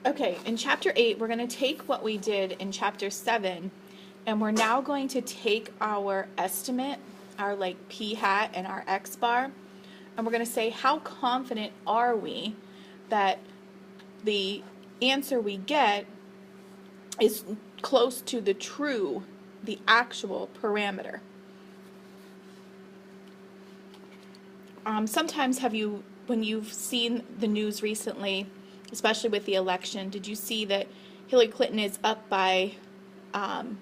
Okay, in Chapter 8, we're going to take what we did in Chapter 7, and we're now going to take our estimate, our like p hat and our x bar, and we're going to say how confident are we that the answer we get is close to the actual parameter. Sometimes when you've seen the news recently, especially with the election, did you see that Hillary Clinton is up by 10%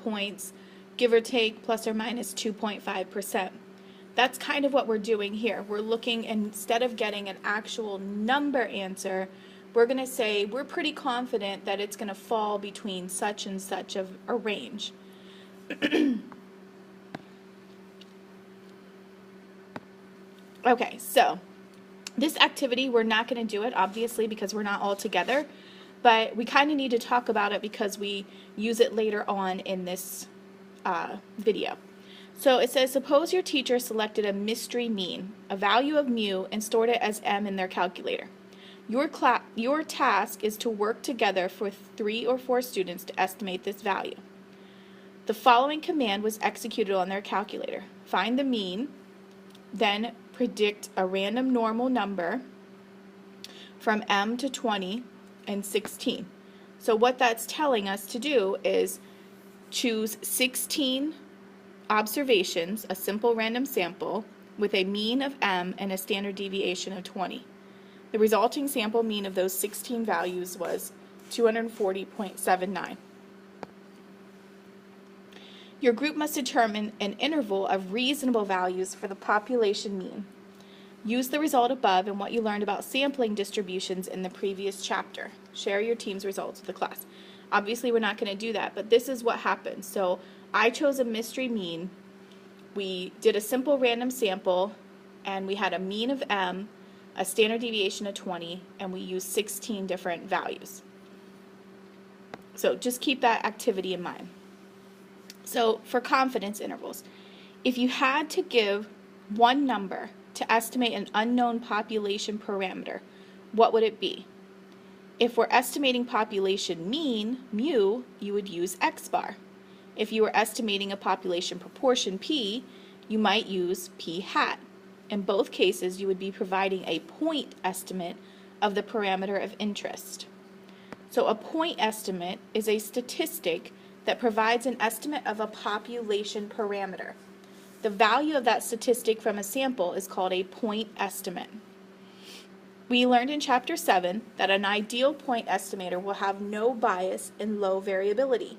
points, give or take, plus or minus 2.5%? That's kind of what we're doing here. We're looking, instead of getting an actual number answer, we're going to say we're pretty confident that it's going to fall between such and such of a range. Okay, so this activity, we're not going to do it, obviously, because we're not all together, but we kind of need to talk about it because we use it later on in this video. So it says, suppose your teacher selected a mystery mean, a value of mu, and stored it as m in their calculator. Your task is to work together for 3 or 4 students to estimate this value. The following command was executed on their calculator. Find the mean, then predict a random normal number from m to 20 and 16. So what that's telling us to do is choose 16 observations, a simple random sample, with a mean of m and a standard deviation of 20. The resulting sample mean of those 16 values was 240.79. Your group must determine an interval of reasonable values for the population mean. Use the result above and what you learned about sampling distributions in the previous chapter. Share your team's results with the class. Obviously, we're not going to do that, but this is what happened. So I chose a mystery mean. We did a simple random sample, and we had a mean of m, a standard deviation of 20, and we used 16 different values. So just keep that activity in mind. So for confidence intervals, if you had to give one number to estimate an unknown population parameter, what would it be? If we're estimating population mean, mu, you would use x bar. If you were estimating a population proportion, p, you might use p hat. In both cases, you would be providing a point estimate of the parameter of interest. So a point estimate is a statistic that provides an estimate of a population parameter. The value of that statistic from a sample is called a point estimate. We learned in Chapter 7 that an ideal point estimator will have no bias and low variability.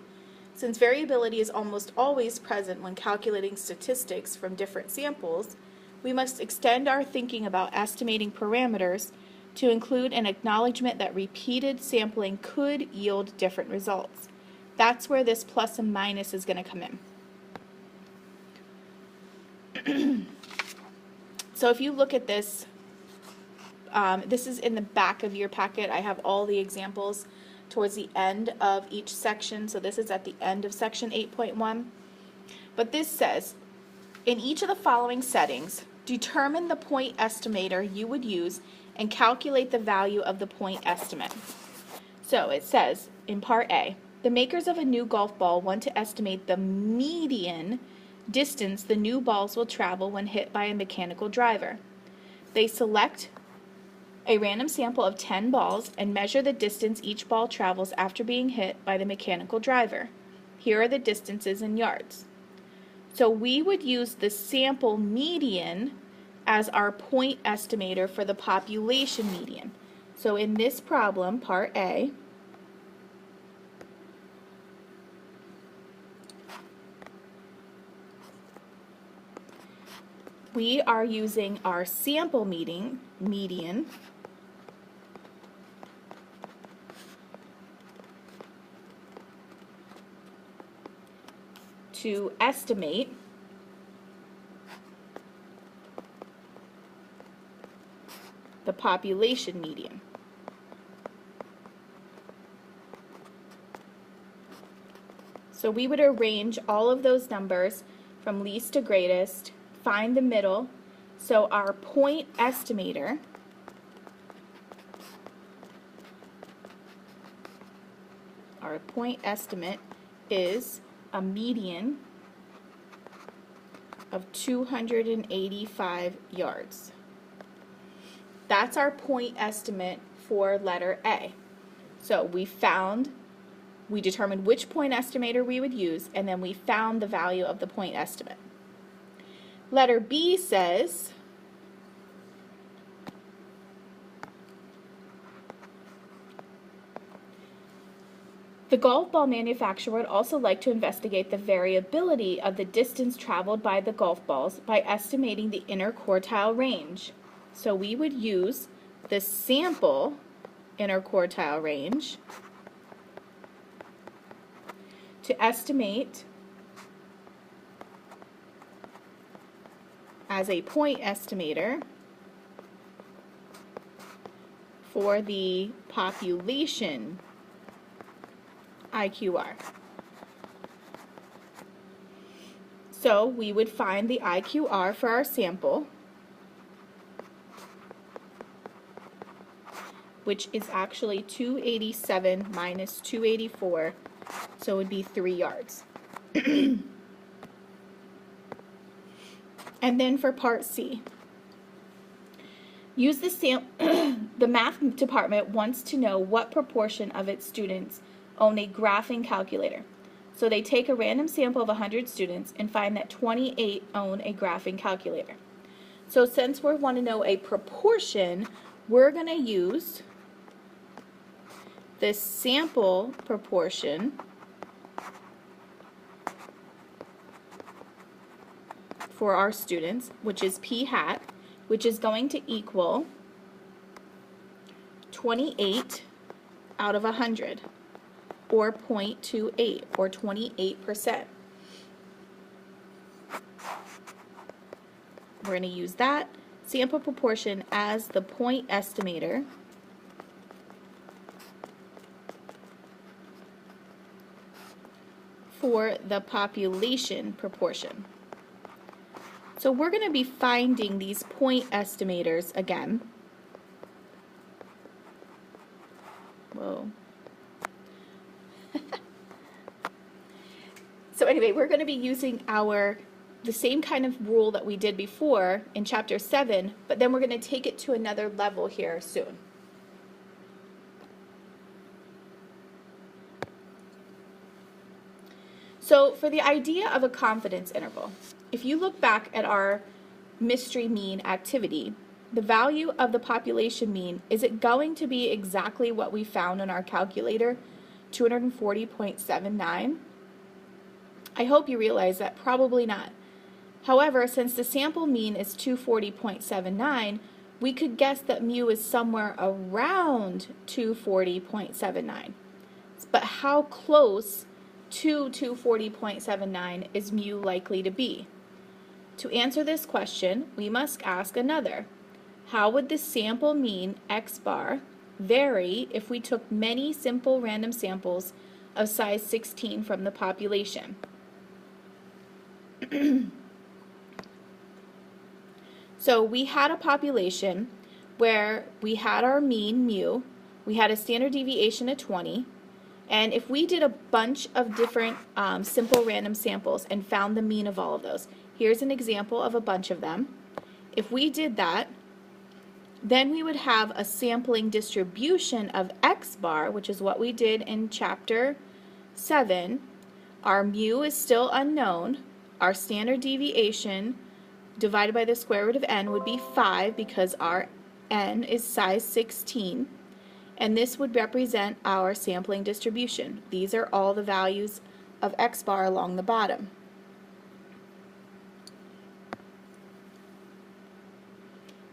Since variability is almost always present when calculating statistics from different samples, we must extend our thinking about estimating parameters to include an acknowledgement that repeated sampling could yield different results. That's where this plus and minus is going to come in. So if you look at this, this is in the back of your packet. I have all the examples towards the end of each section. So this is at the end of section 8.1. But this says, in each of the following settings, determine the point estimator you would use and calculate the value of the point estimate. So it says in part A, the makers of a new golf ball want to estimate the median distance the new balls will travel when hit by a mechanical driver. They select a random sample of 10 balls and measure the distance each ball travels after being hit by the mechanical driver. Here are the distances in yards. So we would use the sample median as our point estimator for the population median. So in this problem, part A, we are using our sample median to estimate the population median. So we would arrange all of those numbers from least to greatest, find the middle. So our point estimator our point estimate is a median of 285 yards. That's our point estimate for letter A. So we determined which point estimator we would use, and then we found the value of the point estimate. Letter B says, the golf ball manufacturer would also like to investigate the variability of the distance traveled by the golf balls by estimating the inner quartile range. So we would use the sample inner quartile range to estimate as a point estimator for the population IQR. So we would find the IQR for our sample, which is actually 287 minus 284, so it would be 3 yards. And then for part C, use the math department wants to know what proportion of its students own a graphing calculator. So they take a random sample of 100 students and find that 28 own a graphing calculator. So since we want to know a proportion, we're going to use the sample proportion for our students, which is P hat, which is going to equal 28 out of 100, or 0.28, or 28%. We're going to use that sample proportion as the point estimator for the population proportion. So we're going to be finding these point estimators again. Whoa. So anyway, we're going to be using the same kind of rule that we did before in chapter 7, but then we're going to take it to another level here soon. So for the idea of a confidence interval, if you look back at our mystery mean activity, the value of the population mean, is it going to be exactly what we found in our calculator, 240.79? I hope you realize that probably not. However, since the sample mean is 240.79, we could guess that mu is somewhere around 240.79. But how close to 240.79 is mu likely to be? To answer this question, we must ask another. How would the sample mean x bar vary if we took many simple random samples of size 16 from the population? So we had a population where we had our mean mu, we had a standard deviation of 20, and if we did a bunch of different simple random samples and found the mean of all of those, here's an example of a bunch of them. If we did that, then we would have a sampling distribution of x bar, which is what we did in chapter 7. Our mu is still unknown. Our standard deviation divided by the square root of n would be 5 because our n is size 16. And this would represent our sampling distribution. These are all the values of x bar along the bottom.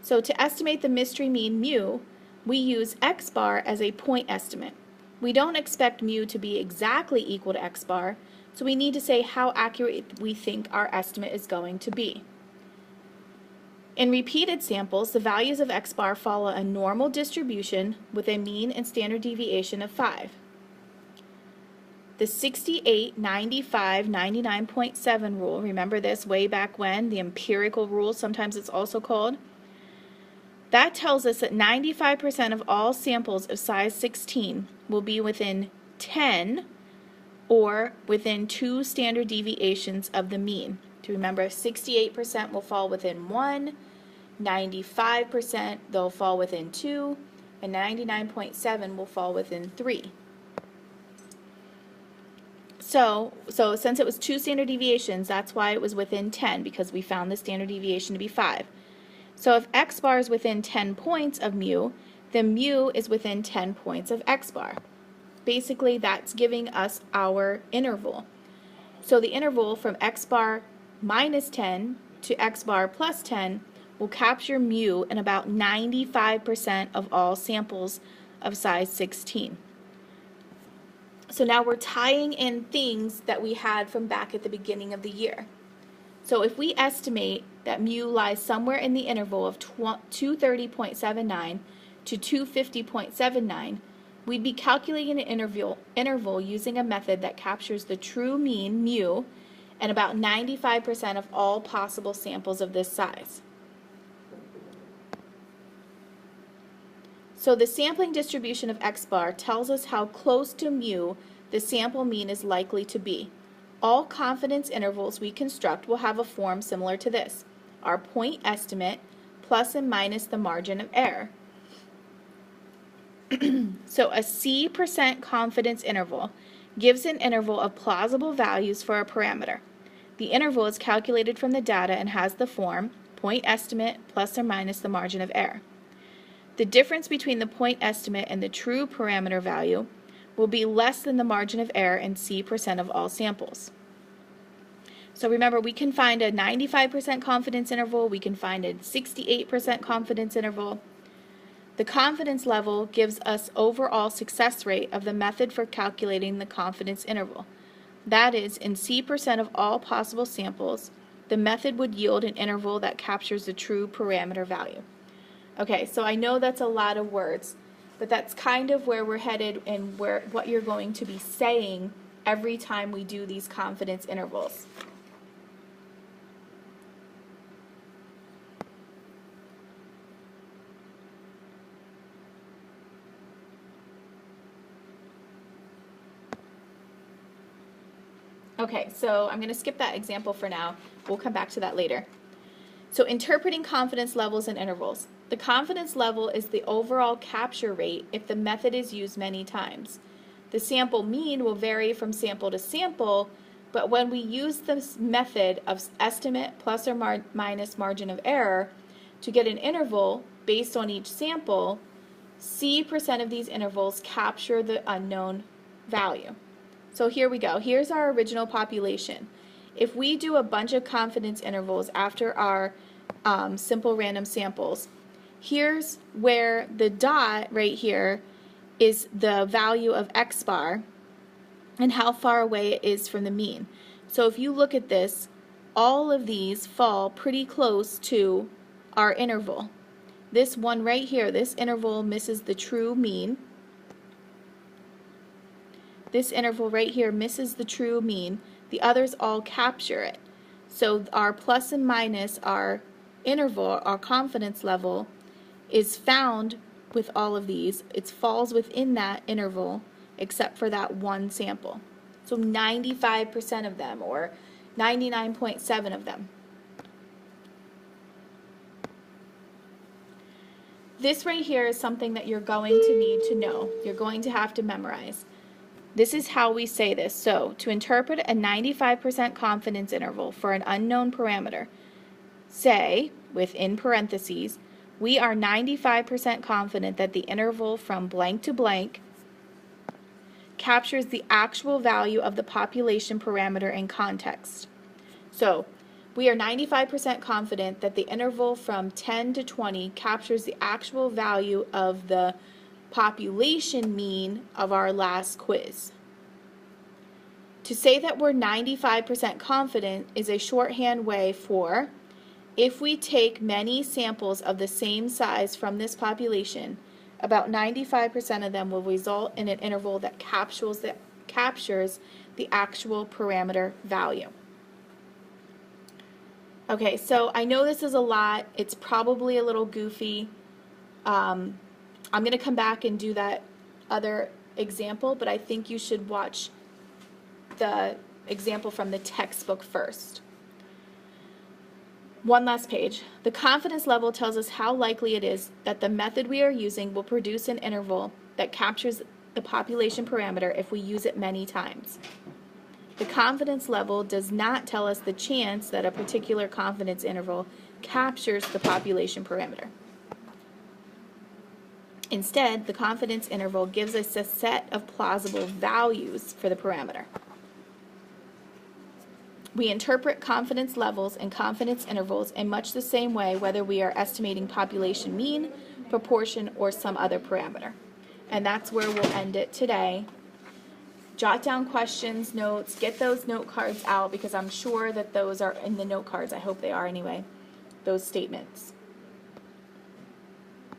So to estimate the mystery mean mu, we use x bar as a point estimate. We don't expect mu to be exactly equal to x bar, so we need to say how accurate we think our estimate is going to be. In repeated samples, the values of x bar follow a normal distribution with a mean and standard deviation of 5. The 68, 95, 99.7 rule, remember this way back when, the empirical rule, sometimes it's also called, that tells us that 95% of all samples of size 16 will be within 10 or within 2 standard deviations of the mean. To remember, 68% will fall within 1, 95% they'll fall within 2, and 99.7 will fall within 3. So since it was 2 standard deviations, that's why it was within 10, because we found the standard deviation to be 5. So if x bar is within 10 points of mu, then mu is within 10 points of x bar. Basically, that's giving us our interval. So the interval from x bar minus 10 to x bar plus 10 will capture mu in about 95% of all samples of size 16. So now we're tying in things that we had from back at the beginning of the year. So if we estimate that mu lies somewhere in the interval of 230.79 to 250.79, we'd be calculating an interval using a method that captures the true mean, mu, and about 95% of all possible samples of this size. So the sampling distribution of x bar tells us how close to mu the sample mean is likely to be. All confidence intervals we construct will have a form similar to this: our point estimate plus and minus the margin of error. So a C% confidence interval gives an interval of plausible values for a parameter. The interval is calculated from the data and has the form point estimate plus or minus the margin of error. The difference between the point estimate and the true parameter value will be less than the margin of error in C% of all samples. So remember, we can find a 95% confidence interval, we can find a 68% confidence interval. The confidence level gives us overall success rate of the method for calculating the confidence interval. That is, in C% of all possible samples, the method would yield an interval that captures the true parameter value. Okay, so I know that's a lot of words, but that's kind of where we're headed and what you're going to be saying every time we do these confidence intervals. Okay, so I'm going to skip that example for now. We'll come back to that later. So interpreting confidence levels and intervals. The confidence level is the overall capture rate if the method is used many times. The sample mean will vary from sample to sample, but when we use this method of estimate plus or minus margin of error to get an interval based on each sample, C% of these intervals capture the unknown value. So here we go. Here's our original population. If we do a bunch of confidence intervals after our simple random samples, here's where the dot right here is the value of x bar and how far away it is from the mean. So if you look at this, all of these fall pretty close to our interval. This one right here, this interval misses the true mean. This interval right here misses the true mean. The others all capture it. So our plus and minus, our interval, our confidence level, is found with all of these. It falls within that interval except for that one sample. So 95% of them, or 99.7 of them. This right here is something that you're going to need to know. You're going to have to memorize. This is how we say this. So, to interpret a 95% confidence interval for an unknown parameter, say, within parentheses, we are 95% confident that the interval from blank to blank captures the actual value of the population parameter in context. So, we are 95% confident that the interval from 10 to 20 captures the actual value of the population mean of our last quiz. To say that we're 95% confident is a shorthand way for if we take many samples of the same size from this population, about 95% of them will result in an interval that captures the actual parameter value. Okay, so I know this is a lot. It's probably a little goofy. I'm going to come back and do that other example, but I think you should watch the example from the textbook first. One last page. The confidence level tells us how likely it is that the method we are using will produce an interval that captures the population parameter if we use it many times. The confidence level does not tell us the chance that a particular confidence interval captures the population parameter. Instead, the confidence interval gives us a set of plausible values for the parameter. We interpret confidence levels and confidence intervals in much the same way whether we are estimating population mean, proportion, or some other parameter. And that's where we'll end it today. Jot down questions, notes, get those note cards out because I'm sure that those are in the note cards. I hope they are anyway, those statements.